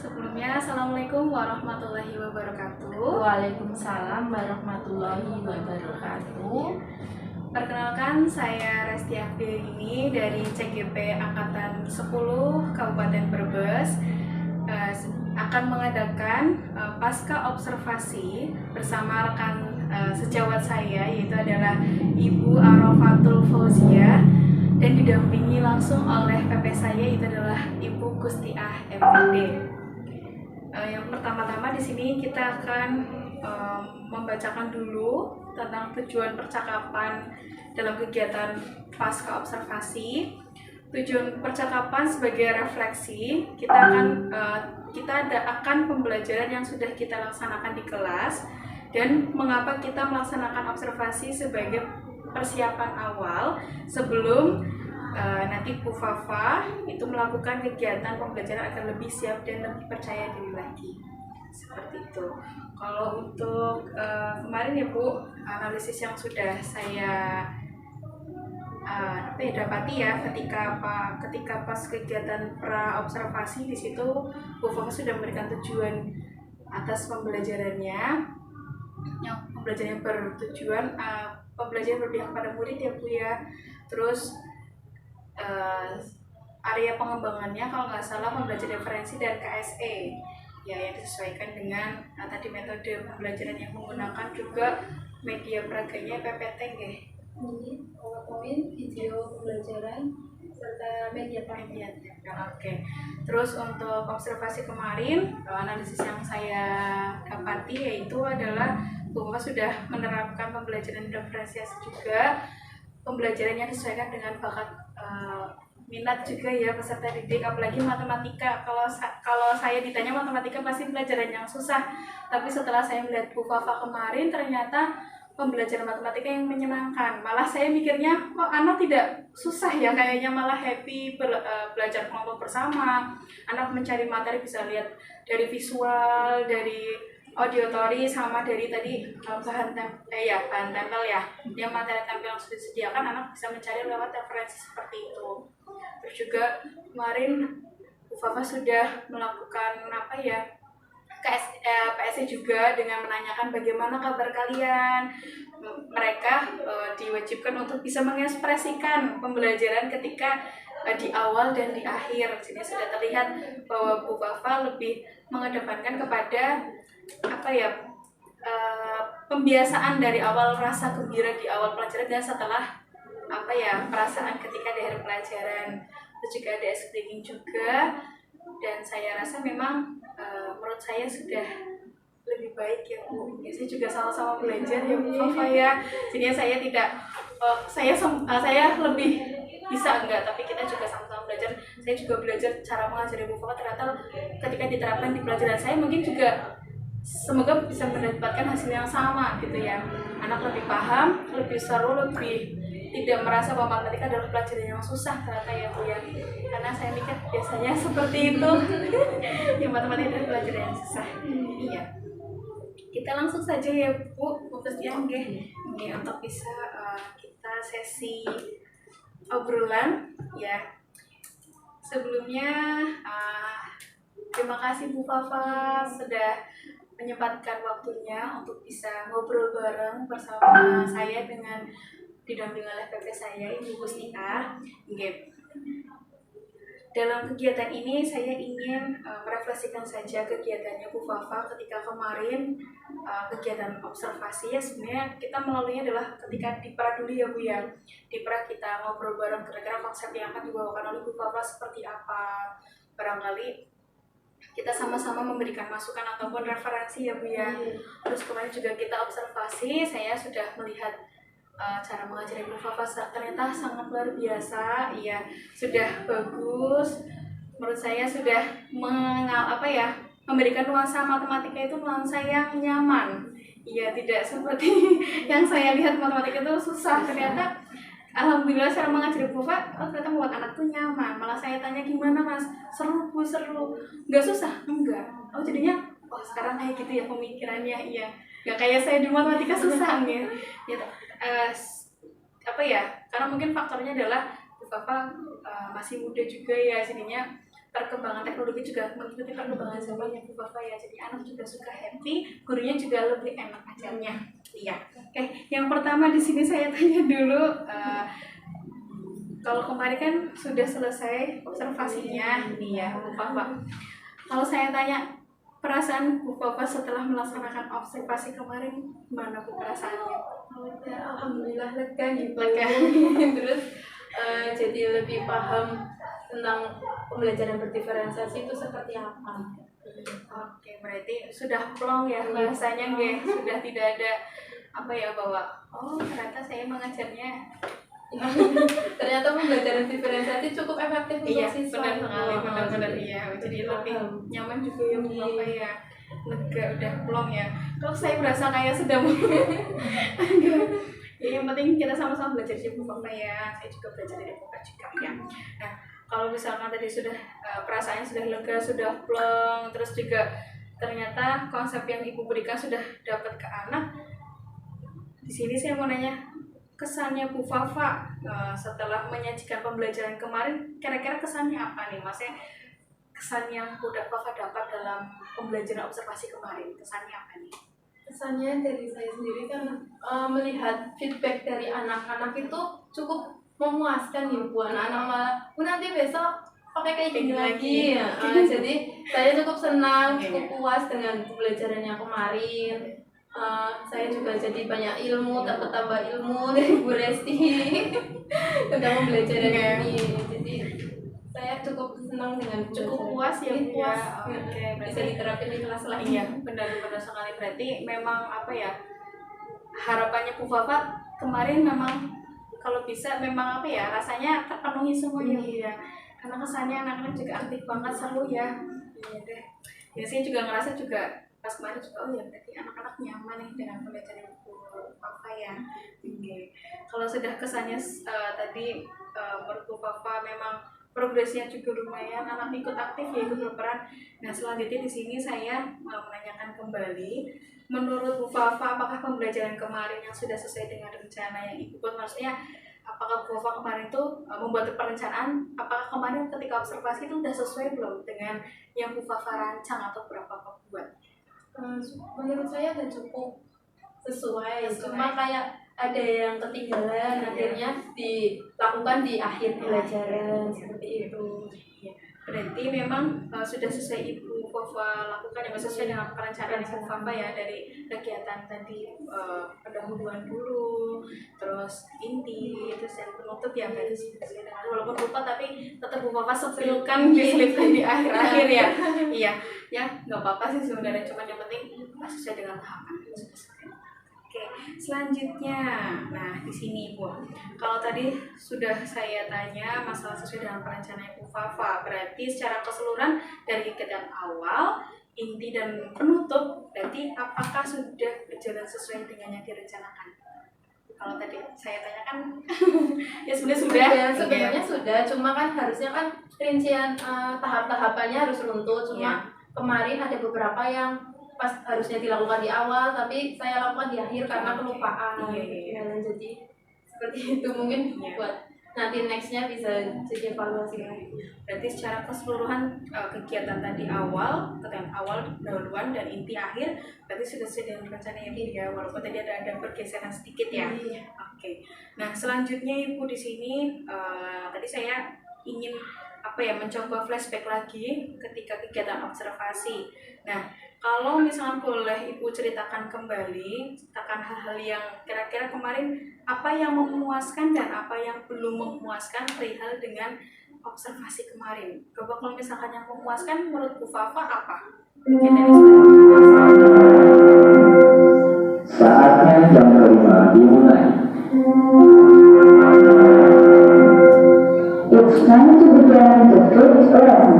Sebelumnya, Assalamualaikum warahmatullahi wabarakatuh. Waalaikumsalam warahmatullahi wabarakatuh. Perkenalkan, saya Resti Afdirini dari CGP Angkatan 10 Kabupaten Brebes. Akan mengadakan pasca observasi bersama rekan sejawat saya, yaitu adalah Ibu Arofatul Fauzia, dan didampingi langsung oleh PP saya, yaitu adalah Ibu Gustiah MPD. Yang pertama-tama di sini kita akan membacakan dulu tentang tujuan percakapan dalam kegiatan pasca observasi. Tujuan percakapan sebagai refleksi, kita akan pembelajaran yang sudah kita laksanakan di kelas dan mengapa kita melaksanakan observasi sebagai persiapan awal sebelum nanti Bu Fafa itu melakukan kegiatan pembelajaran agar lebih siap dan lebih percaya diri lagi. Seperti itu. Kalau untuk kemarin ya Bu, analisis yang sudah saya dapati ya ketika pas kegiatan pra observasi, di situ Bu Fafa sudah memberikan tujuan atas pembelajarannya. Yang pembelajaran bertujuan pembelajaran berpihak pada murid ya Bu ya. Terus area pengembangannya kalau nggak salah pembelajaran referensi dan KSE ya, yang disesuaikan dengan tadi metode pembelajaran yang menggunakan juga media peraganya PPT nggih. PowerPoint, video pembelajaran, serta media ya. Oke. Terus untuk observasi kemarin, analisis yang saya dapati yaitu adalah bahwa sudah menerapkan pembelajaran diferensiasi juga, pembelajaran yang disesuaikan dengan bakat minat juga ya peserta didik, apalagi matematika. Kalau saya ditanya matematika pasti pelajaran yang susah, tapi setelah saya melihat Bu Fafa kemarin ternyata pembelajaran matematika yang menyenangkan. Malah saya mikirnya kok anak tidak susah ya, kayaknya malah happy belajar kelompok bersama. Anak mencari materi bisa lihat dari visual, dari auditory, sama dari tadi bahan tempel ya, yang materi tempel yang sudah disediakan, anak bisa mencari lewat referensi seperti itu. Terus juga kemarin Bu Fafa sudah melakukan PSC juga dengan menanyakan bagaimana kabar kalian. Mereka diwajibkan untuk bisa mengekspresikan pembelajaran ketika di awal dan di akhir. Sini sudah terlihat bahwa Bu Fafa lebih mengedepankan kepada pembiasaan dari awal, rasa gembira di awal pelajaran dan setelah perasaan ketika di akhir pelajaran. Terus juga ada speaking juga, dan saya rasa memang menurut saya sudah lebih baik ya Bu. Saya juga sama-sama belajar ya Bu Fafa ya. Jadi saya tidak saya lebih bisa enggak, tapi kita juga sama-sama belajar. Saya juga belajar cara mengajari Bu Fafa, ternyata ketika diterapkan di pelajaran saya mungkin juga semoga bisa mendapatkan hasil yang sama gitu ya. Anak lebih paham, lebih seru, lebih tidak merasa bahwa matematika adalah pelajaran yang susah ternyata ya Bu ya. Karena saya mikir biasanya seperti itu. Ya, matematika adalah pelajaran yang susah. Iya. Kita langsung saja ya Bu Gustiah nggih untuk bisa kita sesi obrolan ya. Sebelumnya terima kasih Bu Fafa sudah menyempatkan waktunya untuk bisa ngobrol bareng bersama saya dengan didampingi oleh PP saya Ibu Gustiah. Dalam kegiatan ini saya ingin merefleksikan saja kegiatannya Bu Fafa ketika kemarin kegiatan observasi ya. Sebenarnya kita melaluinya adalah ketika di pra dulu ya Bu ya. Di pra kita ngobrol bareng kira-kira konsep yang akan dibawakan oleh Bu Fafa seperti apa. Barangkali kita sama-sama memberikan masukan ataupun referensi ya Bu ya. Terus kemarin juga kita observasi, saya sudah melihat cara mengajari Bu Fafa ternyata sangat luar biasa, ya sudah bagus. Menurut saya sudah memberikan nuansa matematika itu nuansa yang nyaman. Iya, tidak seperti yang saya lihat matematika itu susah. Ternyata alhamdulillah cara mengajari Bu Fafa ternyata membuat anak tuh nyaman. Malah saya tanya gimana Mas, seru Bu, seru, nggak susah? Enggak. Oh jadinya sekarang kayak gitu ya pemikirannya. Iya, nggak kayak saya di matematika susah nih ya. Karena mungkin faktornya adalah Bu Fafa masih muda juga ya, jadinya perkembangan teknologi juga mengikuti perkembangan zamannya Bu Fafa ya. Jadi anak juga suka happy, gurunya juga lebih enak ajarnya. Iya. Oke, yang pertama di sini saya tanya dulu, kalau kemarin kan sudah selesai observasinya nih ya Bu Fafa. Kalau saya tanya perasaan Bu Fafa setelah melaksanakan observasi kemarin, gimana Bu perasaannya? Ya, alhamdulillah lega gitu. Lega. Terus jadi lebih paham tentang pembelajaran berdiferensiasi itu seperti apa. Oke, berarti sudah plong ya bahasanya, nggih. Sudah tidak ada apa ya, bahwa oh ternyata saya mengajarnya. Ternyata pembelajaran diferensiasi cukup efektif untuk Iya, siswa. benar sekali, benar-benar Jadi, iya. Jadi lebih nyaman juga ya Bu Fafa ya. Lega, udah plong ya. Kalau saya berasa kayak sedang ya, yang penting kita sama-sama belajar dari Bu Fafa ya. Saya juga belajar dari Bu Fafa juga ya. Nah, kalau misalkan tadi sudah perasaannya sudah lega, sudah plong, terus juga ternyata konsep yang Ibu berikan sudah dapat ke anak. Di sini saya mau nanya, kesannya Bu Fafa setelah menyajikan pembelajaran kemarin, kira-kira kesannya apa nih, Maksudnya kesan yang Bu Fafa dapat dalam pembelajaran observasi kemarin, kesannya apa nih? kesannya dari saya sendiri kan melihat feedback dari anak-anak itu cukup memuaskan ya Bu. Anak-anak malah Bu nanti besok pakai kayak gini lagi ya. Jadi saya cukup senang, cukup puas dengan pembelajarannya kemarin. Saya juga jadi banyak ilmu, dapat tambah ilmu dari Bu Resti tentang pembelajaran ini. Jadi saya cukup senang dengan Cukup puas ya Bu ya. Oke, bisa berarti diterapin di kelas lain. iya, benar-benar sekali. Berarti memang apa ya, harapannya Bu Fafa kemarin memang kalau bisa memang apa ya, rasanya terpenuhi semuanya Bu ya. Karena kesannya anak-anak juga aktif banget, seru ya. Iya deh. Ya saya juga ngerasa juga pas kemarin juga, oh ya berarti anak-anak nyaman nih dengan pembelajaran Bu Fafa ya. Oke. Kalau sudah kesannya tadi menurut Bu Fafa memang progresnya juga lumayan, anak ikut aktif ya, ikut berperan. Nah selanjutnya di sini saya mau menanyakan kembali, menurut Bu Fafa apakah pembelajaran kemarin yang sudah sesuai dengan rencana yang Ibu buat? Maksudnya apakah Bu Fafa kemarin itu membuat perencanaan, apakah kemarin ketika observasi itu sudah sesuai belum dengan yang Bu Fafa rancang atau berapa buat? Menurut saya udah cukup sesuai. Cuma kayak ada yang ketinggalan, akhirnya dilakukan di akhir pelajaran seperti itu. Berarti memang sudah sesuai Ibu Fafa lakukan, yang sesuai dengan perencanaan Ibu Fafa ya, dari kegiatan tadi pendahuluan dulu, terus inti, terus yang penutup ya, berarti sesuai dengan, walaupun lupa tapi tetap Bu Fafa sepilkan diselipkan di akhir-akhir ya. Iya, ya nggak apa-apa sih sebenarnya, cuma yang penting sesuai dengan tahapan. Oke, selanjutnya, nah di sini Bu, kalau tadi sudah saya tanya masalah sesuai dengan perencanaan Bu Fafa, berarti secara keseluruhan dari kegiatan awal, inti dan penutup, berarti apakah sudah berjalan sesuai dengan yang direncanakan? Kalau tadi saya tanyakan, ya sebenarnya sudah. Sebenarnya sudah, cuma kan harusnya kan rincian tahap-tahapannya harus runtut. Cuma kemarin ada beberapa yang pas harusnya dilakukan di awal, tapi saya lakukan di akhir karena kelupaan. Jadi seperti itu mungkin buat nanti nextnya bisa jadi evaluasi lagi. Berarti secara keseluruhan kegiatan tadi awal, pendahuluan dan inti akhir, berarti sudah sesuai dengan rencana yang ya, walaupun tadi ada pergeseran sedikit ya. Oke. Nah selanjutnya Ibu di sini tadi saya ingin mencoba flashback lagi ketika kegiatan observasi. Nah kalau misalnya boleh Ibu ceritakan kembali, ceritakan hal-hal yang kira-kira kemarin apa yang memuaskan dan apa yang belum memuaskan perihal dengan observasi kemarin. Coba kalau misalkan yang memuaskan menurut Bu Fafa apa? Mungkin dari saatnya jam 5 dimulai. It's time to begin the first lesson.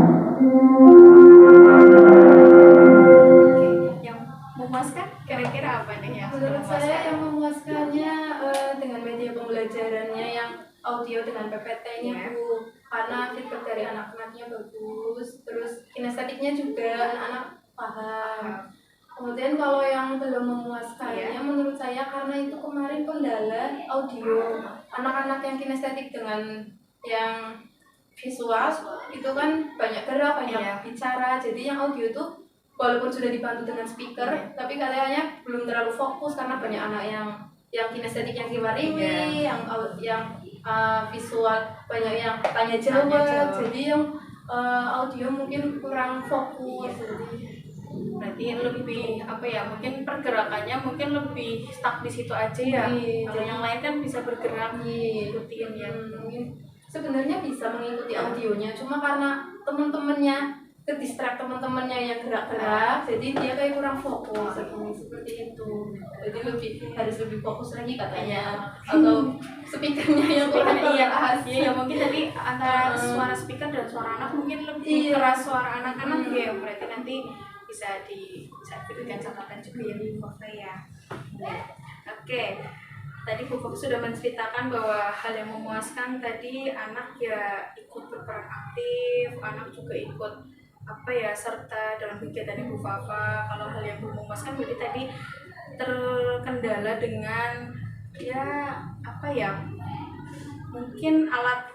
Yang memuaskan kira-kira apa nih yang menurut saya yang memuaskannya dengan media pembelajarannya yang audio dengan PPT-nya Bu, karena feedback dari anak-anaknya bagus, terus kinestetiknya juga anak-anak paham. Kemudian kalau yang belum memuaskannya menurut saya karena itu kemarin kendala audio, anak-anak yang kinestetik dengan yang visual itu kan banyak gerak, banyak Iya. bicara. Jadi yang audio tuh walaupun sudah dibantu dengan speaker, tapi katanya belum terlalu fokus karena banyak anak yang kinestetik yang riwa-riwi, yang visual banyak yang tanya jawab. Jadi yang audio mungkin kurang fokus. Berarti lebih apa ya, mungkin pergerakannya mungkin lebih stuck di situ aja ya. Iya. Kalau yang lain kan bisa bergerak, ikutin ya. Mungkin sebenarnya bisa mengikuti audionya, cuma karena teman-temannya ke-distract, teman-temannya yang gerak-gerak, jadi dia kayak kurang fokus seperti itu. Jadi harus lebih fokus lagi katanya, atau speakernya yang kurang keras. Iya, mungkin tadi antara suara speaker dan suara anak mungkin lebih keras suara anak-anak ya. Berarti nanti bisa diberikan catatan juga ya di Fofa ya. Oke. Tadi Bu Fofa sudah menceritakan bahwa hal yang memuaskan tadi anak ya ikut berperan aktif, anak juga ikut apa ya serta dalam kegiatan Bu Fafa. Kalau hal yang memuaskan berarti tadi terkendala dengan ya apa ya, mungkin alat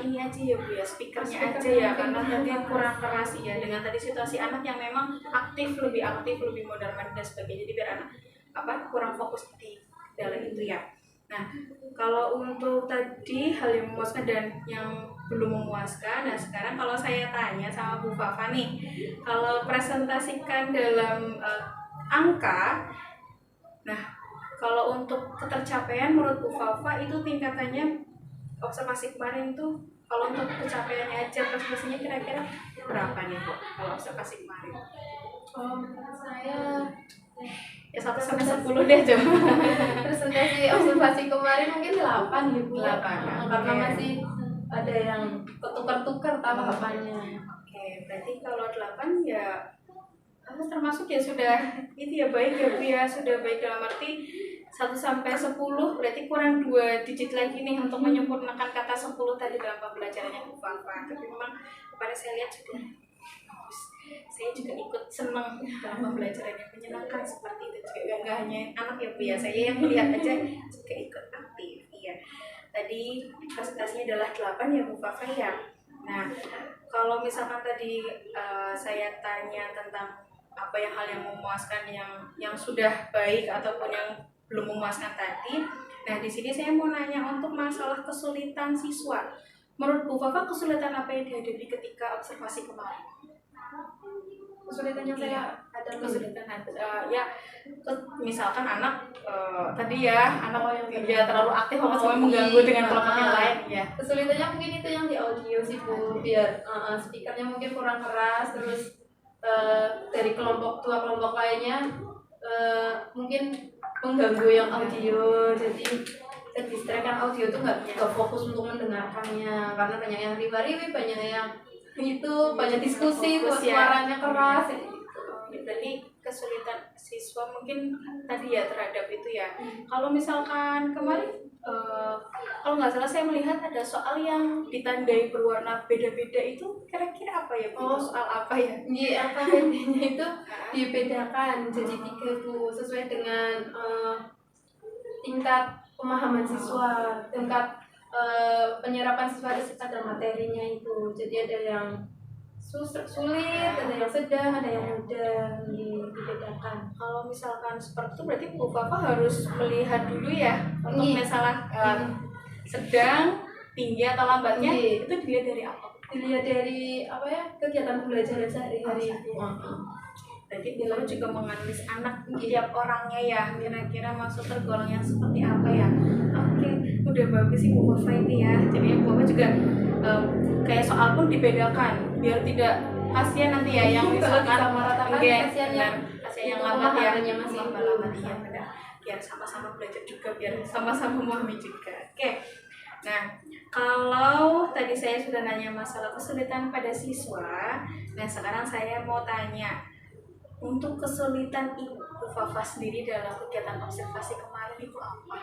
ini aja ya Bu ya, speakernya aja ya, karena tadi kurang keras ya, dengan tadi situasi anak yang memang aktif, lebih modern dan sebagainya, jadi biar anak kurang fokus di dalam itu ya. Nah, kalau untuk tadi hal yang memuaskan dan yang belum memuaskan, nah sekarang kalau saya tanya sama Bu Fafa nih, kalau presentasikan dalam angka, nah kalau untuk ketercapaian menurut Bu Fafa itu tingkatannya observasi kemarin tuh, kalau untuk pencapaiannya aja presentasinya kira-kira berapa nih Bu kalau observasi kemarin? Menurut saya Ya 1 sampai 10 deh coba. presentasi observasi kemarin mungkin 8 gitu. 8, Karena oke. masih ada yang ketukar-tukar tahapannya. Oke, berarti kalau 8 ya termasuk ya sudah itu ya baik ya Bu ya, sudah baik dalam arti 1 sampai 10 berarti kurang 2 digit lagi nih untuk menyempurnakan kata 10 tadi dalam pembelajarannya Bu Fafa. Tapi memang kemarin saya lihat sudah bagus. Saya juga ikut senang dalam pembelajaran yang menyenangkan seperti itu juga, nggak hanya anak ya Bu ya, saya yang melihat aja juga ikut aktif. Iya. Tadi presentasinya adalah 8 ya Bu Fafa ya. Nah, kalau misalkan tadi saya tanya tentang apa yang hal yang memuaskan yang sudah baik ataupun yang belum memuaskan tadi. Nah, di sini saya mau nanya untuk masalah kesulitan siswa. Menurut Bu Fafa kesulitan apa yang dihadapi ketika observasi kemarin? Kesulitan yang saya ada Kesulitan misalkan anak tadi ya anak yang tidak terlalu aktif atau sampai mengganggu dengan kelompok yang lain ya. Kesulitannya mungkin itu yang di audio sih Bu, biar speakernya mungkin kurang keras, terus dari kelompok lainnya mungkin mengganggu yang audio, jadi terdistract audio tuh nggak fokus untuk mendengarkannya karena banyak yang riba-ribi, banyak yang itu banyak diskusi, suaranya keras gitu. Berarti kesulitan siswa mungkin tadi ya terhadap itu ya. Kalau misalkan kemarin kalau nggak salah saya melihat ada soal yang ditandai berwarna beda-beda, itu kira-kira apa ya Bu? Soal apa ya? Iya, bedanya itu dibedakan jadi 3 Bu, sesuai dengan tingkat pemahaman siswa, tingkat penyerapan siswa pada materinya itu. Jadi ada yang sulit, ada yang sedang, ada yang mudah, dibedakan. Kalau misalkan seperti itu berarti Bu Fafa harus melihat dulu ya untuk masalah sedang, tinggi atau lambatnya. Itu dilihat dari apa? Dilihat dari kegiatan pembelajaran sehari-hari. Berarti Bu Fafa juga menganalisis anak tiap orangnya ya, kira-kira masuk tergolong yang seperti apa ya. Oke, udah bagus sih Bu Fafa itu ya. Jadi Bu Fafa juga kayak soal pun dibedakan biar tidak kasihan nanti ya yang misalkan kasihan yang lambat ya, biar sama-sama belajar juga, biar sama-sama memahami juga. Oke. Nah, kalau tadi saya sudah nanya masalah kesulitan pada siswa, nah sekarang saya mau tanya untuk kesulitan Ibu Fafa sendiri dalam kegiatan observasi kemarin itu apa?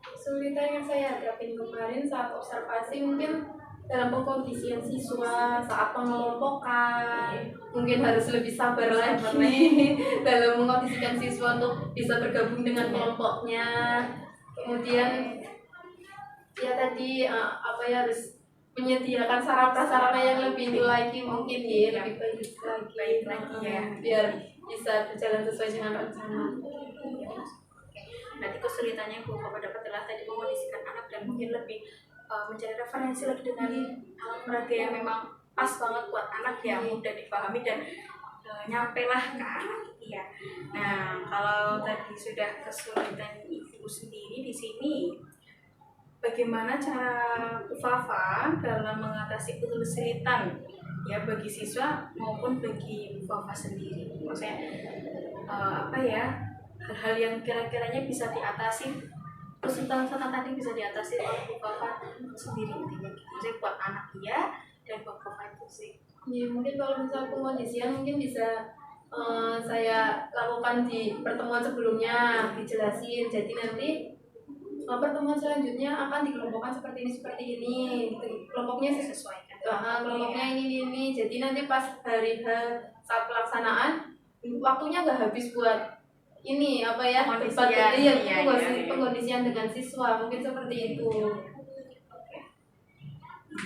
Kesulitan yang saya hadapin kemarin saat observasi mungkin dalam pengkondisian siswa, saat pengelompokan, mungkin harus lebih sabar lagi dalam mengkondisikan siswa untuk bisa bergabung dengan kelompoknya. Kemudian ya tadi harus menyediakan sarana-sarana yang lebih itu lagi mungkin ya, lebih baik lagi ya. biar bisa berjalan sesuai dengan rencana. Nanti kesulitannya Bu Papa dapat adalah tadi mengondisikan anak dan mungkin lebih mencari referensi lagi dengan alat peraga yang memang pas banget buat anak ya, mudah dipahami dan nyampe lah ke anak. Iya. Nah, kalau tadi sudah kesulitan ibu sendiri di sini, bagaimana cara Bu Fafa dalam mengatasi kesulitan ya bagi siswa maupun bagi Bu Fafa sendiri? Maksudnya apa ya, hal-hal yang kira-kiranya bisa diatasi, kesulitan-kesulitan tadi bisa diatasi oleh Bu Fafa sendiri intinya. Maksudnya buat anak dia dan buat Fafa itu sih. Ya, mungkin kalau misal pengondisian mungkin bisa saya lakukan di pertemuan sebelumnya, dijelasin. Jadi nanti pertemuan selanjutnya akan dikelompokkan seperti ini. Kelompoknya Disesuaikan. kelompoknya ini. Jadi nanti pas hari saat pelaksanaan waktunya nggak habis buat ini apa ya, pengkondisian dengan siswa, mungkin seperti itu.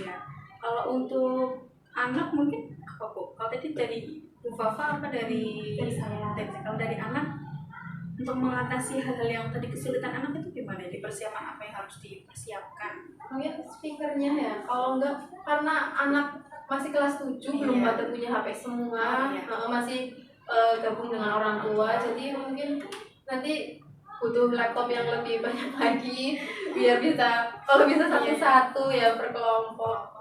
Iya. Kalau untuk anak mungkin apa Bu? Kalau tadi dari Bu Fafa apa dari saya? Kalau dari anak untuk mengatasi hal-hal yang tadi kesulitan anak itu gimana? Dipersiapkan apa yang harus dipersiapkan? Mungkin speakernya ya. Kalau enggak, karena anak masih kelas 7 belum pada punya HP semua, masih gabung dengan orang tua, jadi mungkin nanti butuh laptop yang lebih banyak lagi biar bisa, kalau bisa satu-satu ya berkelompok.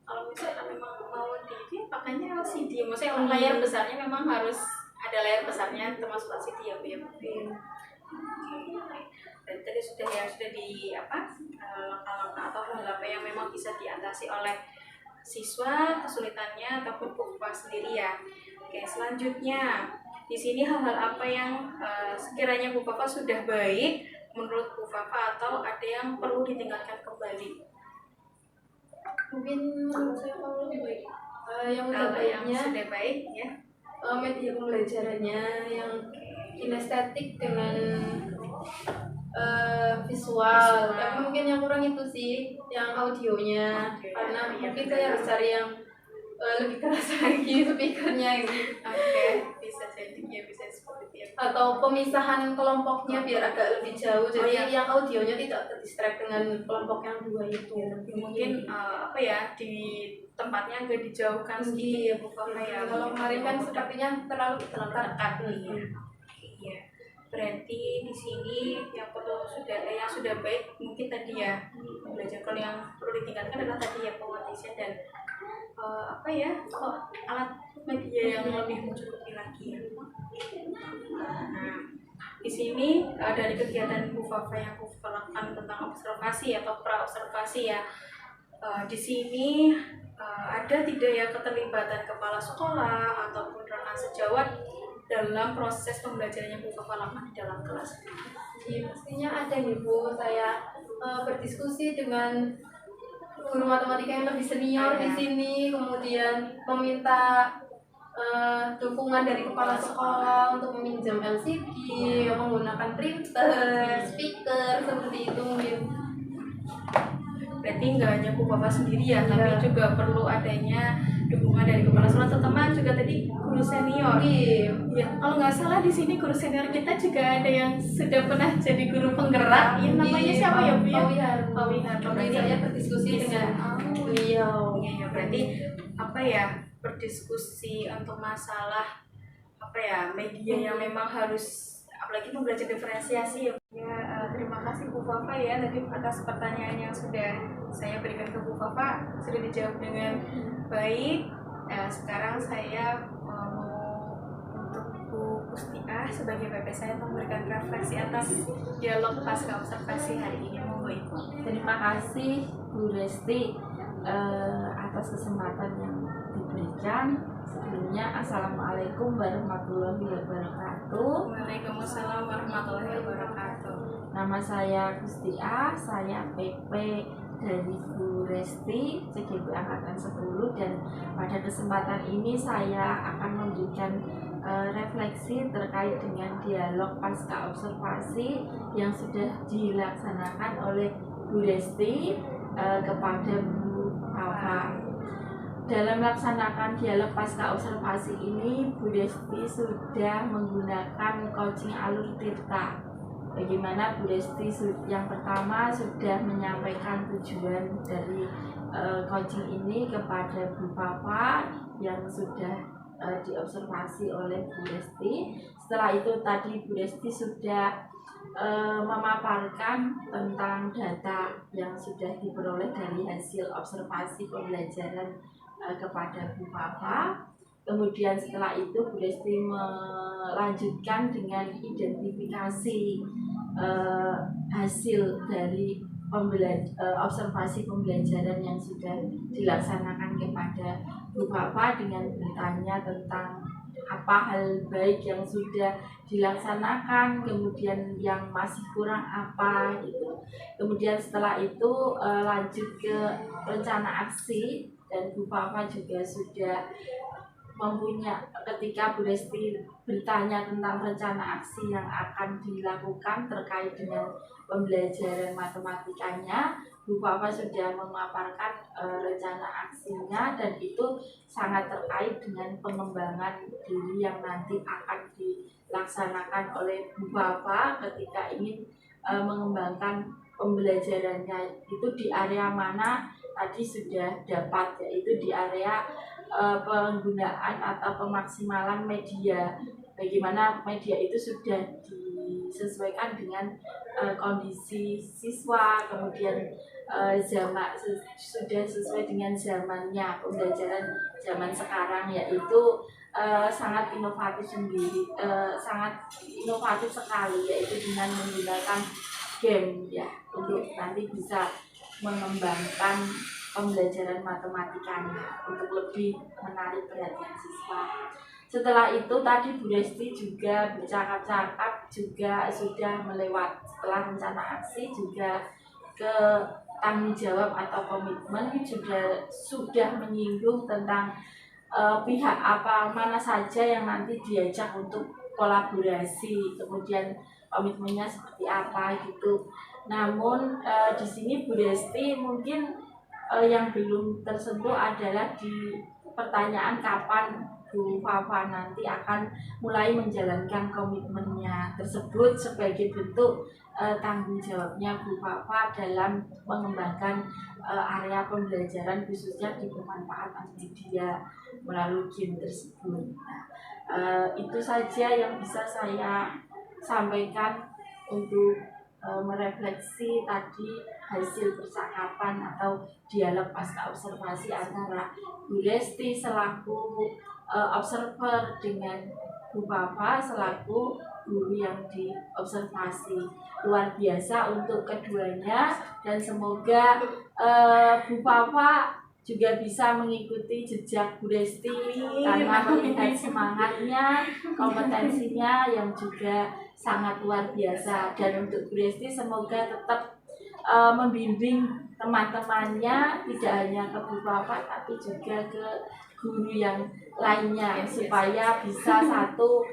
Kalau misalnya memang mau di pakainya LCD, maksudnya layar besarnya memang harus ada layar besarnya termasuk LCD ya Bu ya. Dan tadi sudah di langkah-langkah atau hal apa yang memang bisa diatasi oleh siswa kesulitannya ataupun Bu Fafa sendiri ya. Oke, selanjutnya di sini hal-hal apa yang sekiranya Bu Fafa sudah baik menurut Bu Fafa atau ada yang perlu ditingkatkan kembali? Mungkin menurut saya kalau lebih baik yang baiknya sudah baik ya, media pembelajarannya yang kinestetik dengan visual. Tapi mungkin yang kurang itu sih yang audionya, karena mungkin saya harus cari yang lebih keras lagi speakernya gitu. Bisa jadi ya, bisa seperti itu. Atau pemisahan kelompoknya biar agak lebih jauh, jadi yang audionya tidak terdistract dengan kelompok yang dua itu. Mungkin di tempatnya agak dijauhkan sedikit ya Bu Fafa ya. Kalau kemarin kan sepertinya terlalu dekat. Iya. Berarti di sini yang sudah baik mungkin tadi ya belajar. Kalau yang perlu ditingkatkan adalah tadi ya pengondisian dan alat media yang lebih mencukupi lagi ya. Nah, di sini dari kegiatan Bu Fafa yang Bu Fafa lakukan tentang observasi atau pra-observasi ya, di sini ada tidak ya keterlibatan kepala sekolah ataupun rekan sejawat dalam proses pembelajarannya Bu Fafa lakukan di dalam kelas? Ya, pastinya ada nih Bu. Saya berdiskusi dengan guru matematika yang lebih senior di sini, kemudian meminta dukungan dari kepala sekolah untuk meminjam LCD, menggunakan printer, speaker, seperti itu mungkin. Berarti nggak hanya Bu Fafa sendiri ya, tapi juga perlu adanya dukungan dari kepala sekolah, terutama juga tadi guru senior. Ya, kalau nggak salah di sini guru senior kita juga ada yang sudah pernah jadi guru penggerak. Ya, namanya siapa ya Bu ya? Pak Wihar. Saya berdiskusi dengan beliau. Iya, berarti berdiskusi untuk masalah media yang memang harus, apalagi belajar diferensiasi ya. Terima kasih Bu Fafa ya tadi atas pertanyaan yang sudah saya berikan ke Bu Fafa, sudah dijawab dengan baik. Sekarang saya mau untuk Bu Kustiah sebagai PP saya memberikan refleksi atas dialog pasca observasi hari ini. Monggo Ibu. Terima kasih Bu Resti atas kesempatan yang diberikan. Sebelumnya Assalamualaikum warahmatullahi wabarakatuh. Waalaikumsalam warahmatullahi wabarakatuh. Nama saya Kustiah, saya PP dari Bu Resti CGP Angkatan 10, dan pada kesempatan ini saya akan memberikan refleksi terkait dengan dialog pasca observasi yang sudah dilaksanakan oleh Bu Resti kepada Bu Fafa. Dalam melaksanakan dialog pasca observasi ini, Bu Desti sudah menggunakan coaching alur tirta. Bagaimana Bu Desti yang pertama sudah menyampaikan tujuan dari coaching ini kepada Bu Fafa yang sudah diobservasi oleh Bu Desti. Setelah itu tadi Bu Desti sudah memaparkan tentang data yang sudah diperoleh dari hasil observasi pembelajaran kepada Bu Fafa. Kemudian setelah itu Bu Desti melanjutkan dengan identifikasi hasil dari observasi pembelajaran yang sudah dilaksanakan kepada Bu Fafa dengan bertanya tentang apa hal baik yang sudah dilaksanakan, kemudian yang masih kurang apa gitu. Kemudian setelah itu lanjut ke rencana aksi, dan Bu Fafa juga sudah mempunyai, ketika Bu Desti bertanya tentang rencana aksi yang akan dilakukan terkait dengan pembelajaran matematikanya, Bu Fafa sudah memaparkan rencana aksinya, dan itu sangat terkait dengan pengembangan diri yang nanti akan dilaksanakan oleh Bu Fafa ketika ingin mengembangkan pembelajarannya. Itu di area mana tadi sudah dapat, yaitu di area penggunaan atau pemaksimalan media. Bagaimana media itu sudah disesuaikan dengan kondisi siswa, kemudian sudah sesuai dengan zamannya, pembelajaran zaman sekarang, yaitu sangat inovatif sekali, yaitu dengan menggunakan game ya, untuk nanti bisa mengembangkan pembelajaran matematikanya untuk lebih menarik perhatian siswa. Setelah itu tadi Bu Desti juga bercakap-cakap, juga sudah melewat setelah rencana aksi juga ke tanggung jawab atau komitmen, juga sudah menyinggung tentang pihak mana saja yang nanti diajak untuk kolaborasi, kemudian komitmennya seperti apa gitu. Namun di sini Bu Desti mungkin yang belum tersentuh adalah di pertanyaan kapan Bu Fafa nanti akan mulai menjalankan komitmennya tersebut sebagai bentuk tanggung jawabnya Bu Fafa dalam mengembangkan area pembelajaran khususnya di pemanfaatan media melalui game tersebut. Itu saja yang bisa saya sampaikan untuk merefleksi tadi hasil percakapan atau dialog pasca observasi antara Bu Desti selaku observer dengan Bu Fafa selaku guru yang diobservasi. Luar biasa untuk keduanya, dan semoga Bu Fafa juga bisa mengikuti jejak Bu Desti karena melihat semangatnya, kompetensinya yang juga sangat luar biasa. Dan untuk Bu Desti semoga tetap membimbing teman-temannya, tidak hanya ke Bu Fafa tapi juga ke guru yang lainnya, supaya bisa satu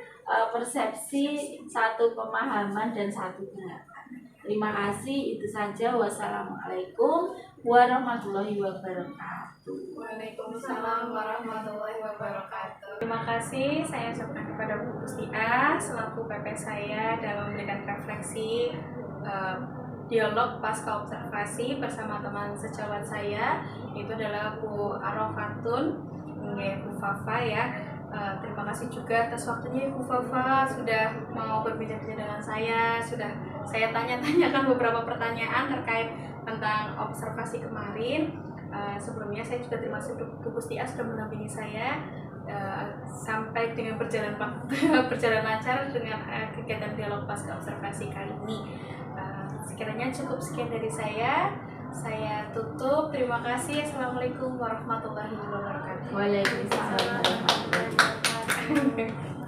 persepsi, satu pemahaman, dan satu gerakan. Terima kasih, itu saja. Wassalamualaikum warahmatullahi wabarakatuh. Waalaikumsalam warahmatullahi wabarakatuh. Terima kasih saya ucapkan kepada Bu Kustia selaku PP saya dalam memberikan refleksi dialog pasca observasi bersama teman sejawat saya, itu adalah Bu Arofatun, Bu Fafa ya. Terima kasih juga atas waktunya Bu Fafa sudah mau berbincang-bincang dengan saya. Sudah saya tanya-tanyakan beberapa pertanyaan terkait tentang observasi kemarin. Sebelumnya saya juga terima kasih Bu Kustia sudah mendampingi saya sampai dengan berjalan lancar dengan kegiatan dialog pasca observasi kali ini. Sekiranya cukup sekian dari saya tutup. Terima kasih. Assalamualaikum warahmatullahi wabarakatuh. Waalaikumsalam warahmatullahi wabarakatuh.